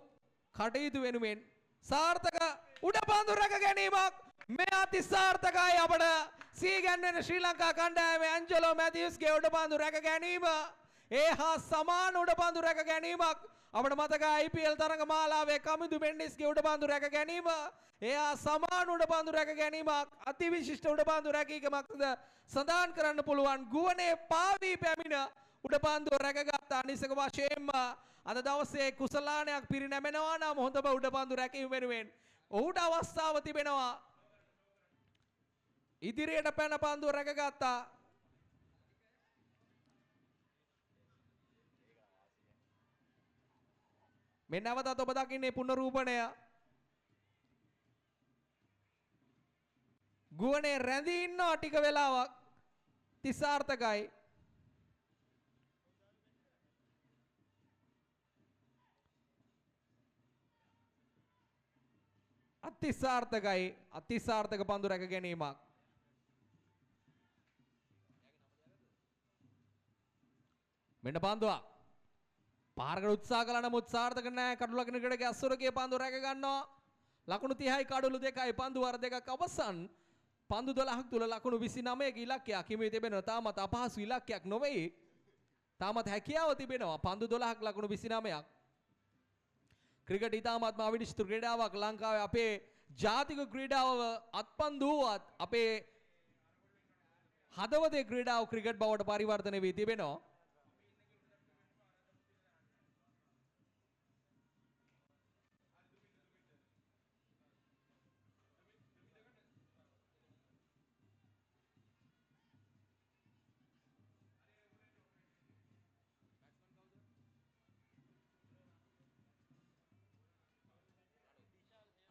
A: කටයුතු වෙනුවෙන් සාර්ථක උඩ පන්දු රැක ගැනීමක් මේ අතිසාර්ථකයි. අපට සීගැන්වෙන ශ්‍රී ලංකා කණ්ඩායමේ ඇන්ජලෝ මැතිව්ස්ගේ උඩ පන්දු රැක ගැනීම ඒ හා සමාන උඩපන්දු රැක ගැනීමක් අපිට මතකයි IPL තරඟ මාලාවේ කමිදු මෙන්ඩිස්ගේ උඩපන්දු රැක ගැනීම ඒ හා සමාන උඩපන්දු රැක ගැනීමක් අතිවිශිෂ්ට උඩපන්දු රැකීමක්ද සඳහන් කරන්න පුළුවන් ගුවනේ පාවී පැමිණ උඩපන්දුව රැකගත් අනිසක වශයෙන්ම අද දවසේ කුසලානයක් පිරිනැමෙනවා නම් හොඳම උඩපන්දු රැකීම වෙනුවෙන් ඔහුට අවස්ථාව තිබෙනවා ඉදිරියට පැන පන්දුව රැකගත්තා මේ නැවතත් ඔබ දකින්නේ පුනරූපණය ගුවනේ රැඳී ඉන්නවා ටික වෙලාවක් තිසාර්ථකයි අතිසාර්ථක පන්දු රැක ගැනීමක් මෙන්න පන්දුවක් පාරකට උත්සාහ කළා නමුත් සාර්ථක නැහැ කඩු ලකිනකඩගේ අසුරකේ පන්දු රැක ගන්නවා ලකුණු 30යි කඩලු 2යි පන්දු වර දෙකක් අවසන් පන්දු 12ක් තුල ලකුණු 29ක ඉලක්කයක් හිමි තිබෙනවා තාමත් අපහසු ඉලක්කයක් නොවේ තාමත් හැකියාව තිබෙනවා පන්දු 12ක් ලකුණු 29ක් ක්‍රිකට් ඉතාමත්ම අවිනිශ්චිත ක්‍රීඩාවක් ලංකාවේ අපේ ජාතික ක්‍රීඩාව අත්පන්දුවත් අපේ හදවතේ ක්‍රීඩාව ක්‍රිකට් බවට පරිවර්තනය වී තිබෙනවා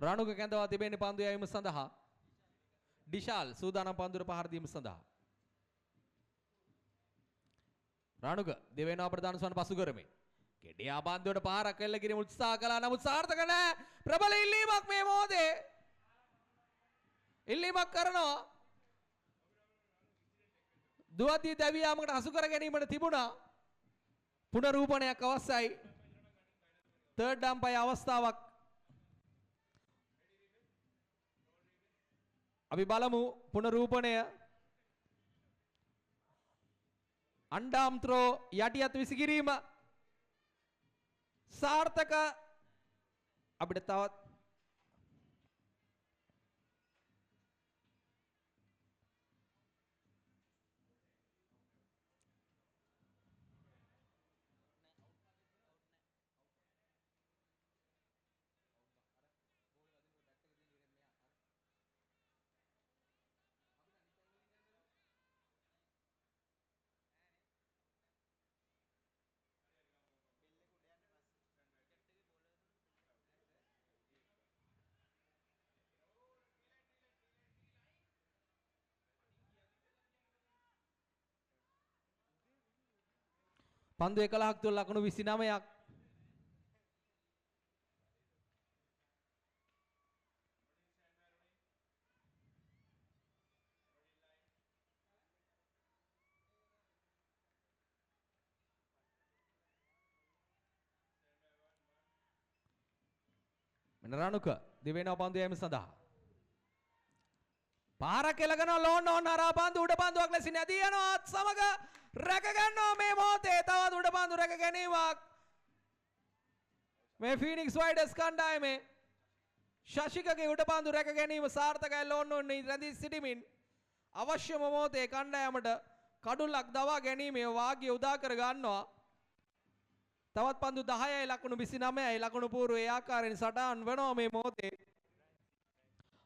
A: රණුක කැඳවා තිබෙන්නේ පන්දු යැවීම සඳහා ඩිෂාල් සූදානම් පන්දුර පහර දීම සඳහා රණුක දෙවෙනි ප්‍රධාන සුවන් පසු කරමි කෙඩියා පන්දුවට පහරක් එල්ල කිරීම උත්සාහ කළා නමුත් සාර්ථක නැහැ ප්‍රබල ඉල්ලීමක් මේ මොහොතේ ඉල්ලීමක් කරනවා දුවදී දැවියාමකට හසු කර ගැනීමට තිබුණා පුනරූපණයක් අවශ්‍යයි තර්ඩ් අම්පයර් අවස්ථාවක් අපි බලමු පුනරූපණය අණ්ඩාම් ත්‍රෝ යටියත් විසිකිරීම සාර්ථක අපිට තවත් පන්දු 11ක් තුල ලකුණු 29ක් මෙන්න රණුක දෙවෙනි පන්දු යෑම සඳහා පාරක් එලගෙන ලෝන් හරහා පන්දු උඩ පන්දුවක් ලෙසින් ඇදී යනවා සමග රැක ගන්නවා මේ මොහොතේ තවත් උඩ පන්දු රැක ගැනීමක් මේ ෆීනික්ස් රයිඩර්ස් කණ්ඩායමේ ශශිකගේ උඩ පන්දු රැක ගැනීම සාර්ථකයි ලෝන් රැඳී සිටිමින් අවශ්‍යම මොහොතේ කණ්ඩායමට කඩුල්ලක් දවා ගැනීමේ වාග්ය උදා කර ගන්නවා තවත් පන්දු 10යි ලකුණු 29යි ලකුණු පූර්වයේ ආකාරයෙන් සටහන් වෙනවා මේ මොහොතේ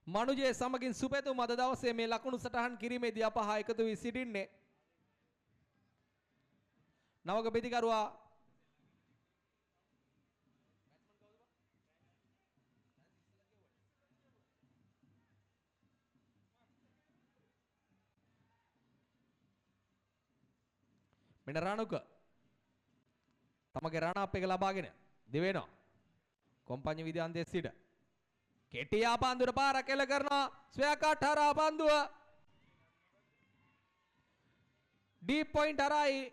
A: මනුජේ සමගින් සුපැතුම් අද දවසේ මේ ලකුණු සටහන් කිරීමේදී අප හා එකතු වී සිටින්නේ නවක පිටිකරුවා මෙන්න රණුක තමගේ රණ අප් එක ලබාගෙන දෙවෙනවා කොම්පඤ්ඤ විද්‍යාන්තයේ සිට කෙටියා පන්දුර පාරක් එල කරනවා ස්වයකාට් හරහා පන්දුව ඩීප් පොයින්ට් හරහායි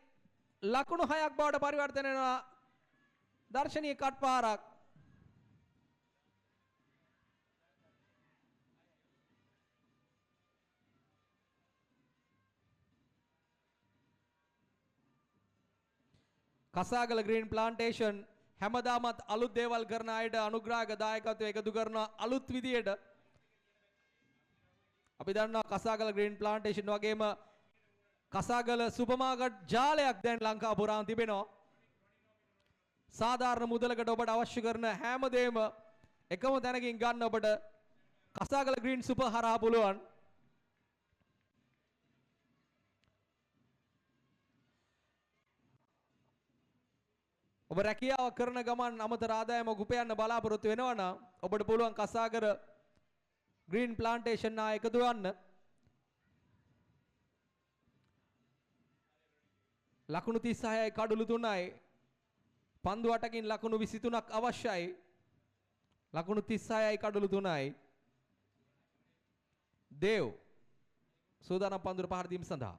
A: ලකුණු 6ක් බවට පරිවර්තන වෙනවා දර්ශනීය කට් පාරක් කසාගල ග්‍රීන් ප්ලාන්ටේෂන් හැමදාමත් අලුත් දේවල් කරන අයට අනුග්‍රහක දායකත්වය එකතු කරන අලුත් විදියට අපි දන්නවා කසාගල ග්‍රීන් ප්ලාන්ටේෂන් වගේම කසාගල සුපර්මාකට් ජාලයක් දැන් ලංකාව පුරාම තිබෙනවා. සාධාරණ මුදලකට ඔබට අවශ්‍ය කරන හැමදේම එකම තැනකින් ගන්න ඔබට කසාගල ග්‍රීන් සුපර් හරහා පුළුවන්. ඔබ රැකියාව කරන ගමන් අමතර ආදායමක් උපයන්න බලාපොරොත්තු වෙනවා නම් ඔබට පුළුවන් කසාගල ග්‍රීන් ප්ලාන්ටේෂන් ආ එකතු වෙන්න. ලකුණු 36යි කඩුළු 3යි පන්දු 8කින් ලකුණු 23ක් අවශ්‍යයි. ලකුණු 36යි කඩුළු 3යි. දේව් සූදානම් පන්දුර පහර දීම සඳහා.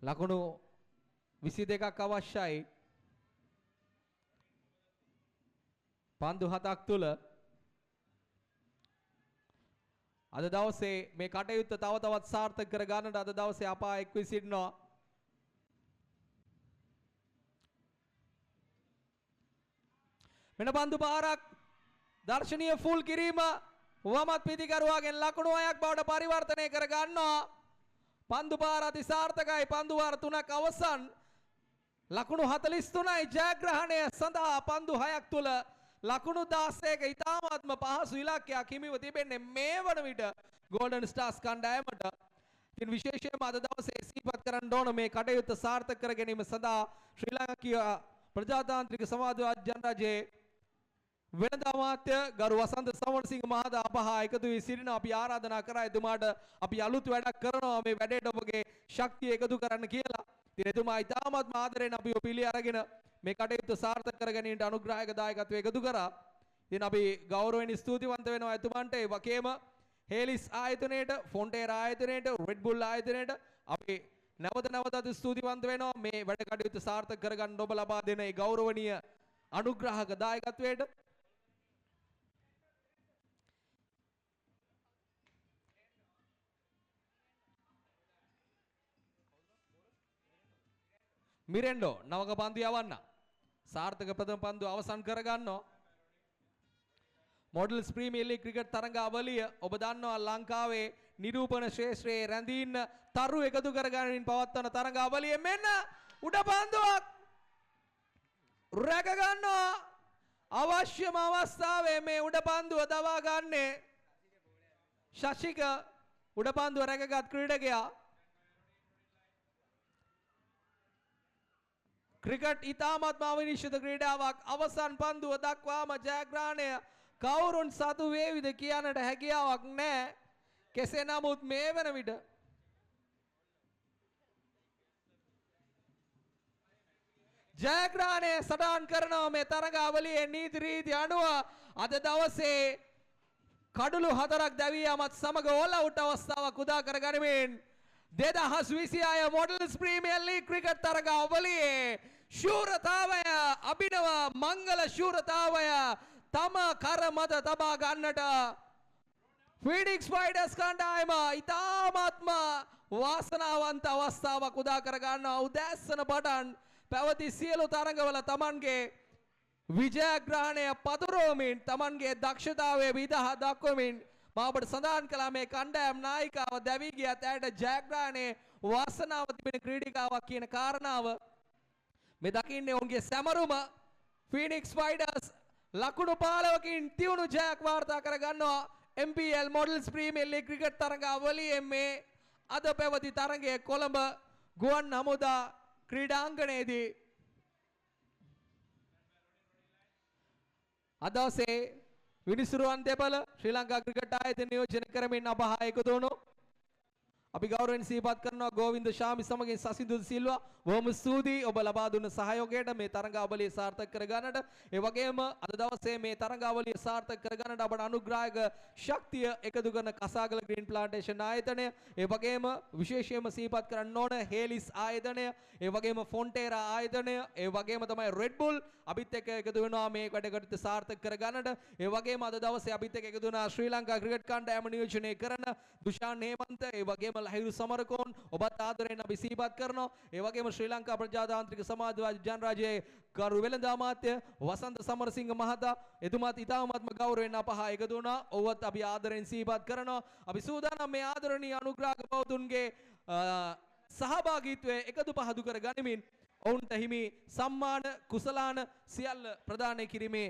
A: ලකුණු 22ක් අවශ්‍යයි. පන්දු 7ක් තුල අද දවසේ මේ කටයුත්ත තව තවත් සාර්ථක කර ගන්නට අද දවසේ අප එක් වී සිටිනවා. මෙන්න පන්දු පාරක් දර්ශනීය ෆුල් කිරීම වමත් පිටිකරුවාගෙන් ලකුණු 6ක් බවට පරිවර්තනය කර ගන්නවා. පන්දු පාර අති සාර්ථකයි. පන්දු වාර 3ක් අවසන්. ලකුණු 43යි ජයග්‍රහණය සඳහා පන්දු 6ක් තුල ලකුණු 16ක ඉතාමත්ම පහසු ඉලක්කයක් හිමිව තිබෙන්නේ මේ වන විට ගෝල්ඩන් ස්ටාර්ස් කණ්ඩායමට. ඉතින් විශේෂයෙන්ම අද දවසේ සිහිපත් කරන්න ඕන මේ කටයුත්ත සාර්ථක කර ගැනීම සඳහා ශ්‍රී ලංකීය ප්‍රජාතාන්ත්‍රික සමාජවාදී ජනරජයේ වෙනද අමාත්‍ය ගරු වසන්ත සමරසිංහ මහතා අපහා එකතු වී සිටින අපි ආරාධනා කරා එතුමාට අපි අලුත් වැඩක් කරනවා මේ වැඩේට ඔබගේ ශක්තිය එකතු කරන්න කියලා. ඉතින් එතුමා ඉතාමත් ආදරෙන් අපිව පිළි අරගෙන මේ කටයුත්ත සාර්ථක කර ගැනීමට අනුග්‍රහක දායකත්වය එකතු කරා. ඉතින් අපි ගෞරවයෙන් ස්තුතිවන්ත වෙනවා එතුමන්ට. ඒ වගේම හේලිස් ආයතනයේට, ෆොන්ටේර් ආයතනයේට, රෙඩ් බුල් ආයතනයේට අපි නැවතත් ස්තුතිවන්ත වෙනවා මේ වැඩ කටයුත්ත සාර්ථක කරගන්න ඔබ ලබා දෙන ඒ ගෞරවනීය අනුග්‍රහක දායකත්වයට. මිරෙන්ඩෝ නවක පන්දු යවන්න. සාර්ථක ප්‍රථම පන්දු අවසන් කරගන්නවා. මොඩල්ස් ප්‍රීමියර් ලීග් ක්‍රිකට් තරඟාවලිය ඔබ දන්නවා ලංකාවේ නිරූපණ ශ්‍රේෂ්ඨයේ රැඳින්න තරු එකතු කරගනිමින් පවත්වන තරඟාවලිය. මෙන්න උඩ පන්දුවක් රැක ගන්නවා. අවශ්‍යම අවස්ථාවේ මේ උඩ පන්දුව දවා ගන්නේ ශශික. උඩ පන්දුව රැකගත් ක්‍රීඩකයා. ක්‍රිකට් ඉතාමත්ම අවිනිශ්චිත ක්‍රීඩාවක්. අවසන් පන්දුව දක්වාම ජයග්‍රහණය කවුරුන් සතු වේවිද කියන්නට හැකියාවක් නැහැ. කෙසේ නමුත් මේ වන විට ජයග්‍රහණය සටහන් කරනවා මේ තරඟාවලියේ නීති රීති අනුව. අද දවසේ කඩුළු 4ක් දැවී යාමත් සමග ඕල් අවුට් අවස්ථාවක් උදා කර ගනිමින් 2026 මොඩල්ස් ප්‍රීමියර් ලීග් ක්‍රිකට් තරඟාවලියේ ශූරතාවය, අභිනව මංගල ශූරතාවය තම කර මත තබා ගන්නට ෆීනික්ස් ෆයිටර්ස් කණ්ඩායම ඉතාමත්ම වාසනාවන්ත අවස්ථාවක් උදා කර ගන්නවා. උදෑසන පටන් පැවති සියලු තරඟවල තමන්ගේ විජයග්‍රහණය පතුරවමින් තමන්ගේ දක්ෂතාවය විදහා දක්වමින් මාබට සඳහන් කළා මේ කණ්ඩායම් නායිකාව දැවී ගියත් ඇයට ජයග්‍රහණයේ වාසනාව තිබෙන ක්‍රීඩිකාවක් කියන කාරණාව මේ දකින්නේ ඔවුන්ගේ සැමරුම. ෆීනික්ස් ෆයිටර්ස් ලකුණු 15කින් තියුණු ජයක් වාර්තා කර ගන්නවා MPL models premier league cricket තරඟාවලියේ මේ අද පැවති තරඟයේ කොළඹ ගුවන් හමුදා ක්‍රීඩාංගණයේදී. අද දවසේ විනිසුරුවන් දෙපළ ශ්‍රී ලංකා ක්‍රිකට් ආයතනය නියෝජනය කරමින් අප හා එකතු වුණු අපි ගෞරවයෙන් සිහිපත් කරනවා ගෝවින්ද ශාමි සමගින් සසිඳු සිල්වා බොහොම ස්තුතියි ඔබ ලබා දුන්න සහයෝගයට මේ තරඟාවලිය සාර්ථක කරගන්නට ඒ වගේම අද දවසේ මේ තරඟාවලිය සාර්ථක කරගන්නට අපට අනුග්‍රාහක ශක්තිය එකතු කරන කසාගල ග්‍රීන් ප්ලාන්ටේෂන් ආයතනය ඒ වගේම විශේෂයෙන්ම සිහිපත් කරන්න ඕන හේලිස් ආයතනය ඒ වගේම ෆොන්ටේරා ආයතනය ඒ වගේම තමයි රෙඩ් බුල් අපිත් එක්ක එකතු වෙනවා මේ වැඩකටයුත්ත සාර්ථක කරගන්නට ඒ වගේම අද දවසේ අපිත් එක්ක එකතු වුණා ශ්‍රී ලංකා ක්‍රිකට් කණ්ඩායම නියෝජනය කරන දුෂාන් හේමන්ත ඒ වගේම ලහිරු සමරකෝන් ඔබත් ආදරයෙන් අපි සිහිපත් කරනවා ඒ වගේම ශ්‍රී ලංකා ප්‍රජාතාන්ත්‍රික සමාජවාදී ජනරාජයේ ගරු වෙළඳ අමාත්‍ය වසන්ත සමරසිංහ මහතා එතුමාත් ඉතාමත්ම ගෞරවයෙන් අප හා එකතු වුණා ඔවත් අපි ආදරයෙන් සිහිපත් කරනවා අපි සූදානම් මේ ආදරණීය අනුග්‍රාහක බෞතුන්ගේ සහභාගීත්වය එකතු පහදු කර ගනිමින් ඔවුන්ට හිමි සම්මාන කුසලාන සියල්ල ප්‍රදානය කිරීමේ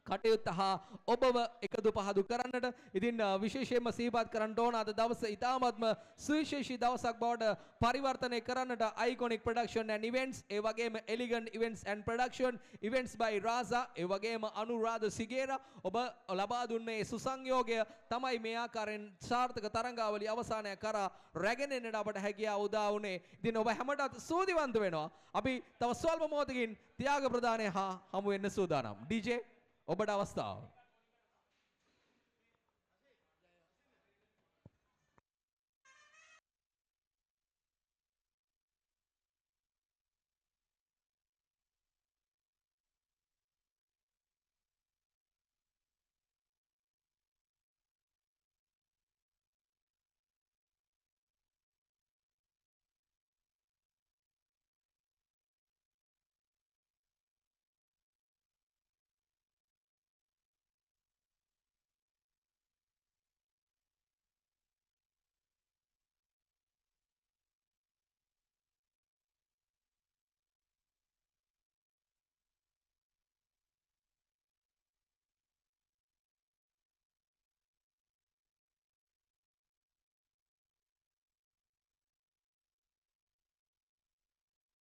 A: කටයුත්ත හා ඔබව එකතු පහදු කරන්නට ඉතින් විශේෂයෙන්ම සිහිපත් කරන්න ඕන අද දවස ඉතාමත්ම සුවිශේෂී දවසක් බවට පරිවර්තනය කරන්නට Iconic Production and Events ඒ වගේම Elegant Events and Production Events by Raza ඒ වගේම අනුරාධ සිගේරා ඔබ ලබා දුන්නේ සුසංයෝගය තමයි මේ ආකාරයෙන් සාර්ථක තරඟාවලිය අවසානය කරා රැගෙන එන්නට අපට හැකියාව උදා වුණේ ඉතින් ඔබ හැමදාම සූතිවන්ත වෙනවා අපි තව ස්වල්ප මොහොතකින් ත්‍යාග ප්‍රදානය හා හමු වෙන්න සූදානම් DJ ඔබට අවස්ථාව